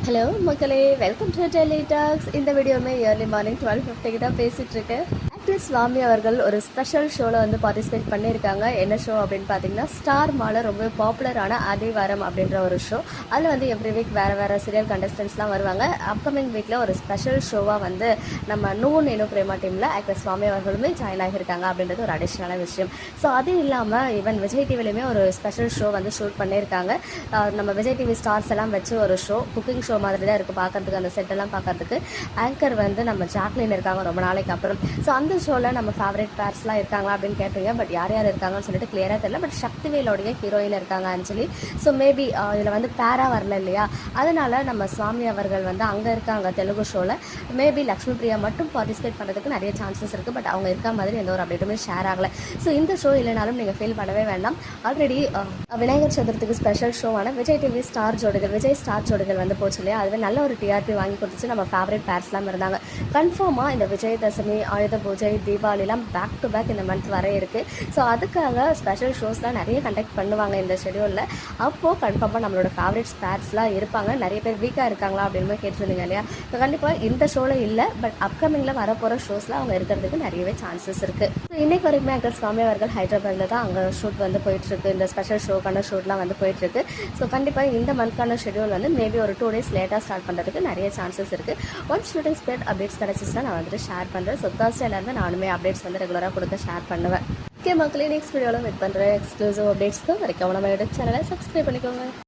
Hello மக்களே, welcome to daily tax. இந்த வீடியோவுமே இயர்லி மார்னிங் 12:50 தான் பேசிகிட்டு இருக்கேன். ஆக்டர் சுவாமி அவர்கள் ஒரு ஸ்பெஷல் ஷோவில் வந்து பார்ட்டிசிபேட் பண்ணியிருக்காங்க. என்ன ஷோ அப்படின்னு பார்த்தீங்கன்னா, ஸ்டார் மால ரொம்ப பாப்புலரான அதிவாரம் அப்படின்ற ஒரு ஷோ. அதில் வந்து எவ்ரி வீக் வேறு சீரியல் கண்டஸ்டன்ஸ்லாம் வருவாங்க. அப்கமிங் வீக்கில் ஒரு ஸ்பெஷல் ஷோவாக வந்து நம்ம நூன் இனு பிரேமா டீமில் ஆக்டர் சுவாமி அவர்களுமே ஜாயின் ஆகியிருக்காங்க அப்படின்றது ஒரு அடிஷ்னலான விஷயம். ஸோ அது இல்லாமல் ஈவன் விஜய் டிவிலையுமே ஒரு ஸ்பெஷல் ஷோ வந்து ஷூட் பண்ணியிருக்காங்க. நம்ம விஜய் டிவி ஸ்டார்ஸ் எல்லாம் வச்சு ஒரு ஷோ, குக்கிங் ஷோ மாதிரி தான் இருக்குது பார்க்கறதுக்கு. அந்த செட்டெல்லாம் பார்க்கறதுக்கு ஆங்கர் வந்து நம்ம ஜாக்லின் இருக்காங்க ரொம்ப நாளைக்கு அப்புறம். ஸோ அந்த ஷோவில் நம்ம ஃபேவரட் பேர்ஸ்லாம் இருக்காங்களா அப்படின்னு கேட்டீங்க. பட் யார் இருக்காங்கன்னு சொல்லிட்டு கிளியராக தெரியல. பட் சக்திவேலோடைய ஹீரோயின் இருக்காங்க அஞ்சலி. ஸோ மேபி இதில் வந்து பேரா வரல இல்லையா, அதனால் நம்ம சுவாமி அவர்கள் வந்து அங்கே இருக்காங்க தெலுங்கு ஷோவில். மேபி லக்ஷ்மி பிரியா மட்டும் பார்ட்டிசிபேட் பண்ணுறதுக்கு நிறைய சான்சஸ் இருக்குது. பட் அவங்க இருக்க மாதிரி எந்த ஒரு அப்டேட்டுமே ஷேர் ஆகலை. ஸோ இந்த ஷோ இல்லைனாலும் நீங்கள் ஃபீல் பண்ணவே வேண்டாம். ஆல்ரெடி விநாயகர் சதுர்த்திக்கு ஸ்பெஷல் ஷோவான விஜய் டிவி ஸ்டார் ஜோடிகள், விஜய் ஸ்டார் ஜோடிகள் வந்து போச்சு இல்லையா, அதுவே நல்ல ஒரு டிஆர்பி வாங்கி கொடுத்துச்சு. நம்ம ஃபேவரட் பேர்ஸ்லாம் இருந்தாங்க. கன்ஃபார்மாக இந்த விஜயதசமி, ஆயுத பூஜை, தீபாவளிலாம் பேக் டு பேக் இந்த மந்த் வர இருக்குது. ஸோ அதுக்காக ஸ்பெஷல் ஷோஸ்லாம் நிறைய கண்டக்ட் பண்ணுவாங்க இந்த ஷெடியூலில். அப்போது கன்ஃபார்மாக நம்மளோட ஃபேவரட் பேர்ஸ்லாம் இருப்பாங்க. நிறைய பேர் வீக்காக இருக்காங்களா அப்படின்னு கேட்டிருந்தீங்க இல்லையா. ஸோ கண்டிப்பாக இந்த ஷோவில் இல்லை, பட் அப்கமிங்கில் வரப்போகிற ஷோஸில் அவங்க இருக்கிறதுக்கு நிறையவே சான்சஸ் இருக்குது. ஸோ இன்றைக்கு வரைக்குமே ஆக்டர் சுவாமி அவர்கள் ஹைதராபாத்தில் தான் அங்கே ஷூட் வந்து போயிட்டுருக்கு. இந்த ஸ்பெஷல் ஷோக்கான ஷூட்லாம் வந்து போயிட்டுருக்கு. ஸோ கண்டிப்பாக இந்த மந்த்க்கான ஷெடியூல் வந்து மேபி ஒரு 2 days லேட்டாக ஸ்டார்ட் பண்ணுறதுக்கு நிறைய சான்சஸ் இருக்குது. ஒன்ஸ் ஷூட்டிங் ஸ்பீட் அப்டேட்ஸ் கிடச்சிச்சுன்னா நான் வந்துட்டு ஷேர் பண்ணுறேன். ஸோ தேர்ஸ்டேலேருந்து நானுமே அப்டேட்ஸ் வந்து ரெகுலராக கொடுக்க ஷேர் பண்ணுவேன். ஓகே மக்களே, நெக்ஸ்ட் வீடியோவில் மீட் பண்ணுறேன். எக்ஸ்க்ளூசிவ் அப்டேட்ஸ்க்கு வரைக்கும் நம்ம யூடியூப் சேனலை சப்ஸ்கிரைப் பண்ணிக்கோங்க.